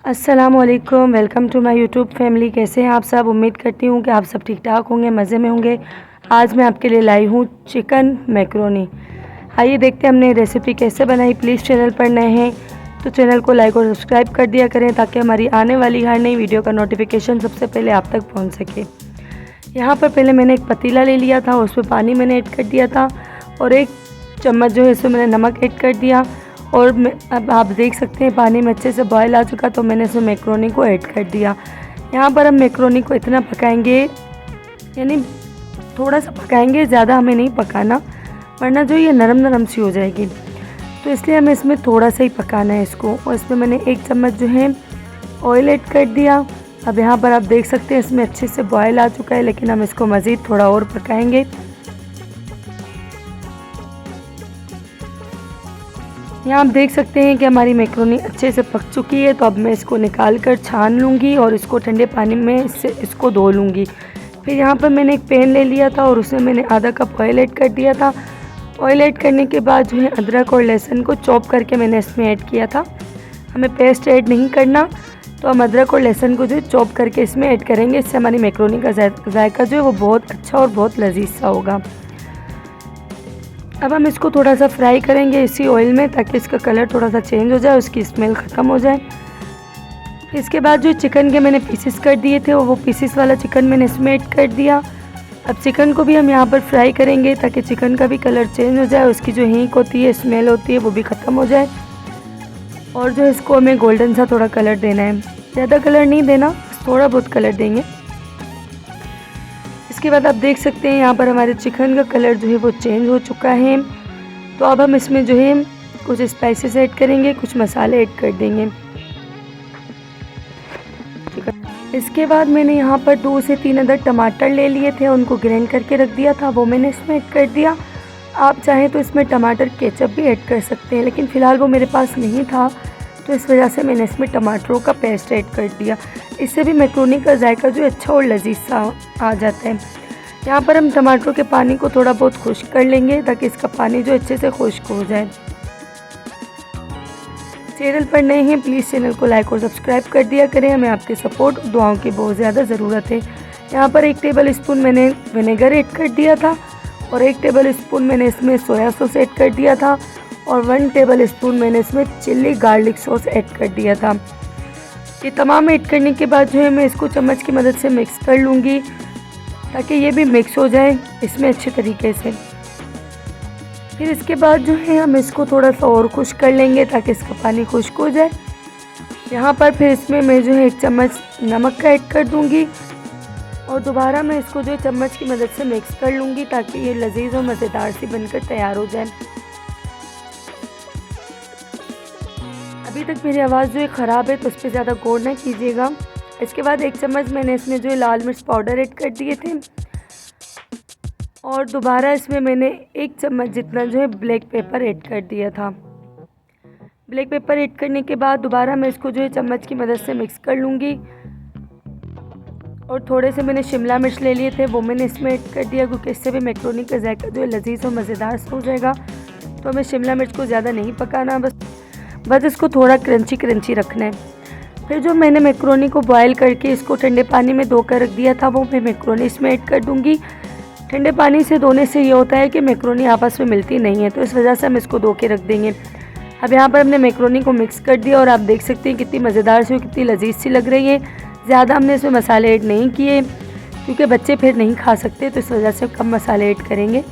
अस्सलामुअलैकुम, welcome to my YouTube family. कैसे हैं आप सब? उम्मीद करती हूँ कि आप सब ठीक ठाक होंगे, मज़े में होंगे। आज मैं आपके लिए लाई हूँ चिकन मैक्रोनी। आइए देखते हैं हमने रेसिपी कैसे बनाई। प्लीज़ चैनल पर नए हैं तो चैनल को लाइक और सब्सक्राइब कर दिया करें ताकि हमारी आने वाली हर नई वीडियो का नोटिफिकेशन सबसे पहले आप तक पहुँच सके। यहाँ पर पहले मैंने एक पतीला ले लिया था, उसमें पानी मैंने ऐड कर दिया था और 1 चम्मच जो है इसमें मैंने नमक ऐड कर दिया। और अब आप देख सकते हैं पानी में अच्छे से बॉयल आ चुका, तो मैंने इसमें मैक्रोनी को ऐड कर दिया। यहाँ पर हम मैक्रोनी को इतना पकाएंगे, यानी थोड़ा सा पकाएंगे, ज़्यादा हमें नहीं पकाना वरना जो ये नरम नरम सी हो जाएगी, तो इसलिए हमें इसमें थोड़ा सा ही पकाना है इसको। और इसमें मैंने 1 चम्मच जो है ऑयल ऐड कर दिया। अब यहाँ पर आप देख सकते हैं इसमें अच्छे से बॉयल आ चुका है, लेकिन हम इसको मज़ीद थोड़ा और पकाएंगे। यहाँ आप देख सकते हैं कि हमारी मैक्रोनी अच्छे से पक चुकी है, तो अब मैं इसको निकाल कर छान लूँगी और इसको ठंडे पानी में इसको धो लूँगी। फिर यहाँ पर मैंने एक पैन ले लिया था और उसमें मैंने आधा कप ऑयल ऐड कर दिया था। ऑयल ऐड करने के बाद जो है अदरक और लहसुन को चॉप करके मैंने इसमें ऐड किया था। हमें पेस्ट ऐड नहीं करना, तो हम अदरक और लहसुन को जो है चॉप करके इसमें ऐड करेंगे। इससे हमारी मैक्रोनी का जायका जो है वो बहुत अच्छा और बहुत लजीज सा होगा। अब हम इसको थोड़ा सा फ्राई करेंगे इसी ऑयल में, ताकि इसका कलर थोड़ा सा चेंज हो जाए, उसकी स्मेल ख़त्म हो जाए। इसके बाद जो चिकन के मैंने पीसेस कर दिए थे वो पीसेस वाला चिकन मैंने इसमें ऐड कर दिया। अब चिकन को भी हम यहाँ पर फ्राई करेंगे ताकि चिकन का भी कलर चेंज हो जाए, उसकी जो हींग होती है, स्मेल होती है, वो भी ख़त्म हो जाए। और जो इसको हमें गोल्डन सा थोड़ा कलर देना है, ज़्यादा कलर नहीं देना, बस थोड़ा बहुत कलर देंगे। इसके बाद आप देख सकते हैं यहाँ पर हमारे चिकन का कलर जो है वो चेंज हो चुका है। तो अब हम इसमें जो है कुछ स्पाइसेस ऐड करेंगे, कुछ मसाले ऐड कर देंगे। इसके बाद मैंने यहाँ पर 2 से 3 अदर टमाटर ले लिए थे, उनको ग्राइंड करके रख दिया था, वो मैंने इसमें ऐड कर दिया। आप चाहें तो इसमें टमाटर केचप भी ऐड कर सकते हैं, लेकिन फ़िलहाल वो मेरे पास नहीं था, तो इस वजह से मैंने इसमें टमाटरों का पेस्ट ऐड कर दिया। इससे भी मैक्रोनी का जायका जो अच्छा और लजीज सा आ जाता है। यहाँ पर हम टमाटरों के पानी को थोड़ा बहुत खुश्क कर लेंगे ताकि इसका पानी जो अच्छे से खुश्क हो जाए। चैनल पर नए हैं प्लीज़ चैनल को लाइक और सब्सक्राइब कर दिया करें, हमें आपके सपोर्ट और दुआओं की बहुत ज़्यादा ज़रूरत है। यहाँ पर 1 टेबल स्पून मैंने विनेगर ऐड कर दिया था और 1 टेबल स्पून मैंने इसमें सोया सॉस ऐड कर दिया था और 1 टेबल स्पून मैंने इसमें चिल्ली गार्लिक सॉस ऐड कर दिया था। ये तमाम ऐड करने के बाद जो है मैं इसको चम्मच की मदद से मिक्स कर लूँगी ताकि ये भी मिक्स हो जाए इसमें अच्छे तरीके से। फिर इसके बाद जो है हम इसको थोड़ा सा और खुश्क कर लेंगे ताकि इसका पानी खुश्क हो जाए। यहाँ पर फिर इसमें मैं जो है 1 चम्मच नमक का ऐड कर दूँगी और दोबारा मैं इसको जो है चम्मच की मदद से मिक्स कर लूँगी ताकि ये लजीज और मज़ेदार सी बनकर तैयार हो जाए। अभी तक मेरी आवाज़ जो है ख़राब है, तो उस पर ज़्यादा गौर ना कीजिएगा। इसके बाद 1 चम्मच मैंने इसमें जो है लाल मिर्च पाउडर ऐड कर दिए थे और दोबारा इसमें मैंने 1 चम्मच जितना जो है ब्लैक पेपर ऐड कर दिया था। ब्लैक पेपर ऐड करने के बाद दोबारा मैं इसको जो है चम्मच की मदद से मिक्स कर लूँगी और थोड़े से मैंने शिमला मिर्च ले लिए थे, वो मैंने इसमें ऐड कर दिया, क्योंकि इससे भी मैक्रोनी का जायका जो है लजीज और मज़ेदार हो जाएगा। तो हमें शिमला मिर्च को ज़्यादा नहीं पकाना, बस इसको थोड़ा क्रंची क्रंची रखना है। फिर जो मैंने मैक्रोनी को बॉयल करके इसको ठंडे पानी में धोकर रख दिया था, वो मैं मैक्रोनी इसमें ऐड कर दूँगी। ठंडे पानी से धोने से ये होता है कि मैक्रोनी आपस में मिलती नहीं है, तो इस वजह से हम इसको धो के रख देंगे। अब यहाँ पर हमने मैक्रोनी को मिक्स कर दिया और आप देख सकते हैं कितनी मज़ेदार सी और कितनी लजीज सी लग रही है। ज़्यादा हमने इसमें मसाले ऐड नहीं किए क्योंकि बच्चे फिर नहीं खा सकते, तो इस वजह से कम मसाले ऐड करेंगे।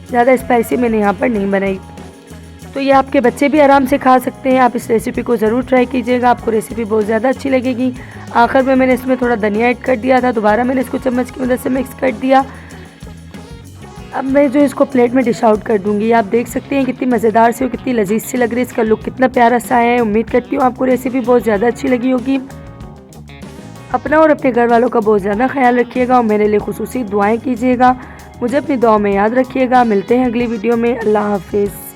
ज़्यादा स्पाइसी मैंने यहाँ पर नहीं बनाई, तो ये आपके बच्चे भी आराम से खा सकते हैं। आप इस रेसिपी को ज़रूर ट्राई कीजिएगा, आपको रेसिपी बहुत ज़्यादा अच्छी लगेगी। आखिर में मैंने इसमें थोड़ा धनिया ऐड कर दिया था, दोबारा मैंने इसको चम्मच की मदद से मिक्स कर दिया। अब मैं जो इसको प्लेट में डिश आउट कर दूंगी। आप देख सकते हैं कितनी मज़ेदार सी और कितनी लजीज सी लग रही है, इसका लुक कितना प्यारा सा है। उम्मीद करती हूँ आपको रेसिपी बहुत ज़्यादा अच्छी लगी होगी। अपना और अपने घर वालों का बहुत ज़्यादा ख्याल रखिएगा और मेरे लिए खुसूसी दुआएँ कीजिएगा। मुझे अपनी दुआओं में याद रखिएगा। मिलते हैं अगली वीडियो में। अल्लाह हाफिज़।